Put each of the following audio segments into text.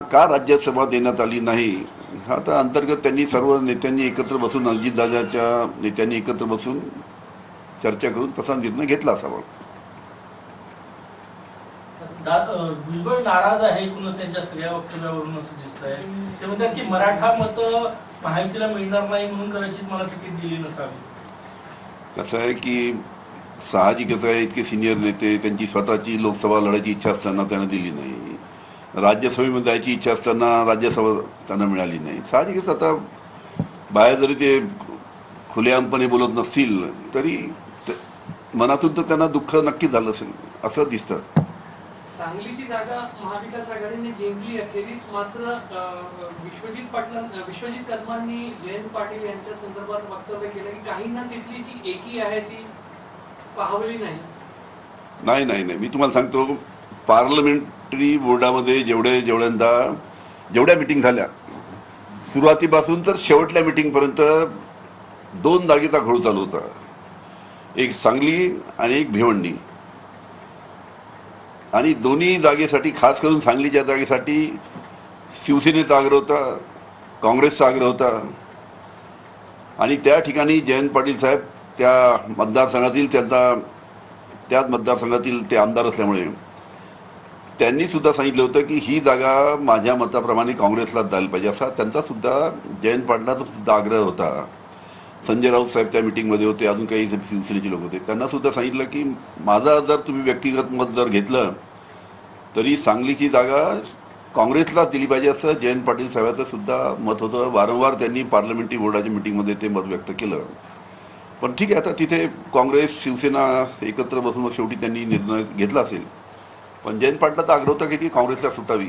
का राज्यसभा देण्यात आली नाही हा आता अंतर्गत त्यांनी सर्व नेत्यांनी एकत्र बसून अजितदादाच्या नेत्यांनी एकत्र बसून चर्चा करून तसा निर्णय घेतला असावा. भुजबळ नाराज आहे एकूणच त्यांच्या सगळ्या वक्तव्यावरून असं दिसतंय. ते म्हणतात की मराठा मत महायुतीला मिळणार नाही म्हणून कदाचित मला तिकीट दिली नसावी. कसं आहे की साहजिकच आहे, इतके सिनियर नेते त्यांची स्वतःची लोकसभा लढायची इच्छा असताना त्यांना दिली नाही, राज्यसभेमध्ये जायची इच्छा असताना राज्यसभा त्यांना मिळाली नाही. साहजिकच आता बाहेर जरी ते खुलेआमपणे बोलत नसतील तरी मनातून तर त्यांना दुःख नक्की झालं असेल असं दिसतं. सांगलीची जागा महाविकास आघाडीने जिंकली अखेरीस, मात्र विश्वजित कदमांनी जयंत पाटील यांच्या संदर्भात वक्तव्य केलं की काहींना तिथली जी एकी आहे ती पाहवली नाही. नाही नाही नाही मी तुम्हाला सांगतो, पार्लमेंटरी बोर्डामध्ये जेवढ्या मिटिंग झाल्या सुरुवातीपासून तर शेवटल्या मिटिंगपर्यंत 2 जागेचा घोळ चालू होता, एक सांगली आणि एक भिवंडी. आणि दोन्ही जागेसाठी, खास करून सांगलीच्या जागेसाठी शिवसेनेचा आग्रह होता, काँग्रेसचा आग्रह होता. आणि त्या ठिकाणी जयंत पाटील साहेब त्या मतदारसंघातील त्याच मतदारसंघातील ते आमदार असल्यामुळे त्यांनी सुद्धा सांगितलं होतं की ही जागा माझ्या मताप्रमाणे काँग्रेसला द्यायला पाहिजे, असा त्यांचा सुद्धा जयंत पाटलाचा सुद्धा आग्रह होता. संजय राऊत साहेब त्या मिटिंगमध्ये होते, अजून काही शिवसेनेचे लोक होते. त्यांना सुद्धा सांगितलं की माझा जर तुम्ही व्यक्तिगत मत जर घेतलं तरी सांगलीची जागा काँग्रेसला दिली पाहिजे असं जयंत पाटील साहेबांचं सुद्धा मत होतं. वारंवार त्यांनी पार्लमेंटरी बोर्डाच्या मिटिंगमध्ये ते मत व्यक्त केलं. पण ठीक आहे, आता तिथे काँग्रेस शिवसेना एकत्र बसून मग शेवटी त्यांनी निर्णय घेतला असेल. पण जयंत पाटलाचा आग्रह होता की ती काँग्रेसला सुटावी.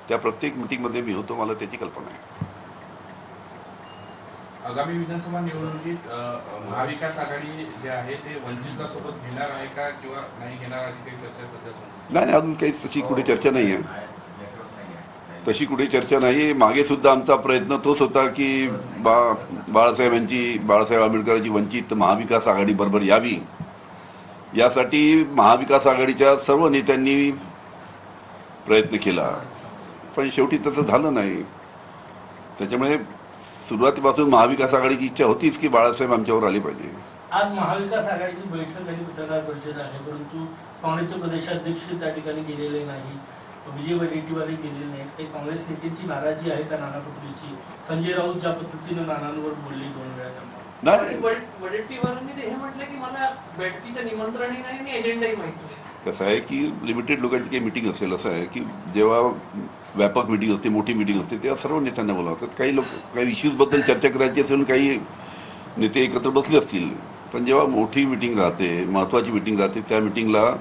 त्या प्रत्येक मिटिंगमध्ये मी होतो, मला त्याची कल्पना आहे. आगामी विधानसभा निवडणुकीत महाविकास आघाडी जे आहे ते वंचितला सोबत घेणार आहे का किंवा नाही घेणार अशी काही चर्चा सध्या सुरू नाही, अजून काही तशी कुठे चर्चा नाही आहे. तशी कुठे चर्चा नाही. मागे सुद्धा आमचा प्रयत्न तोच होता की बाळासाहेब आंबेडकरांची वंचित महाविकास आघाडी बरोबर यावी, यासाठी महाविकास आघाडीच्या सर्व नेत्यांनी प्रयत्न केला. पण शेवटी तसं झालं नाही. त्याच्यामुळे सुरुवातीपासून महाविकास आघाडीची इच्छा होतीच की बाळासाहेब आमच्यावर आले पाहिजे. आज महाविकास आघाडीची बैठक आणि पत्रकार परिषद आहे, परंतु काँग्रेसचे प्रदेशाध्यक्ष त्या ठिकाणी गेलेले नाही, विजय वडेट्टीवारही गेलेले नाहीत. काही काँग्रेस नेत्यांची नाराजी आहे का नाना पटोलेची? संजय राऊत ज्या पद्धतीनं नानांवर बोलले 2 वेळा त्यांना. नाही, वडेट्टीवारांनी हे म्हटलं की मला बैठकीचं निमंत्रणही नाही आणि एजेंडाही माहिती नाही. कसं आहे की लिमिटेड लोकांची काही मिटिंग असेल, असं आहे की जेव्हा व्यापक मिटिंग असते, मोठी मिटिंग असते, तेव्हा सर्व नेत्यांना बोलावतात. काही इश्यूजबद्दल चर्चा करायची असेल, काही नेते एकत्र बसले असतील. पण जेव्हा मोठी मिटिंग राहते, महत्त्वाची मिटिंग राहते, त्या मिटिंगला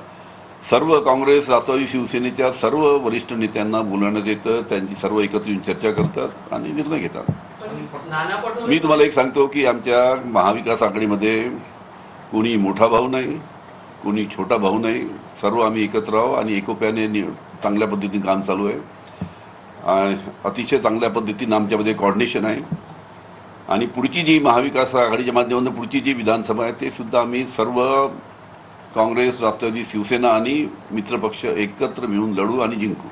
सर्व काँग्रेस, राष्ट्रवादी, शिवसेनेच्या सर्व वरिष्ठ नेत्यांना बोलवण्यात येतं. त्यांची सर्व एकत्र येऊन चर्चा करतात आणि निर्णय घेतात. मी तुम्हाला एक सांगतो की आमच्या महाविकास आघाडीमध्ये कोणी मोठा भाऊ नाही, कोणी छोटा भाऊ नाही. सर्व आम्ही एकत्र आहोत आणि एकोप्याने चांगल्या पद्धतीने काम चालू आहे. अतिशय चांगल्या पद्धतीनं आमच्यामध्ये कॉर्डिनेशन आहे. आणि पुढची जी महाविकास आघाडीच्या माध्यमातून पुढची जी विधानसभा आहे ते सुद्धा आम्ही सर्व काँग्रेस, राष्ट्रवादी, शिवसेना आणि मित्रपक्ष एकत्र मिळून लढू आणि जिंकू.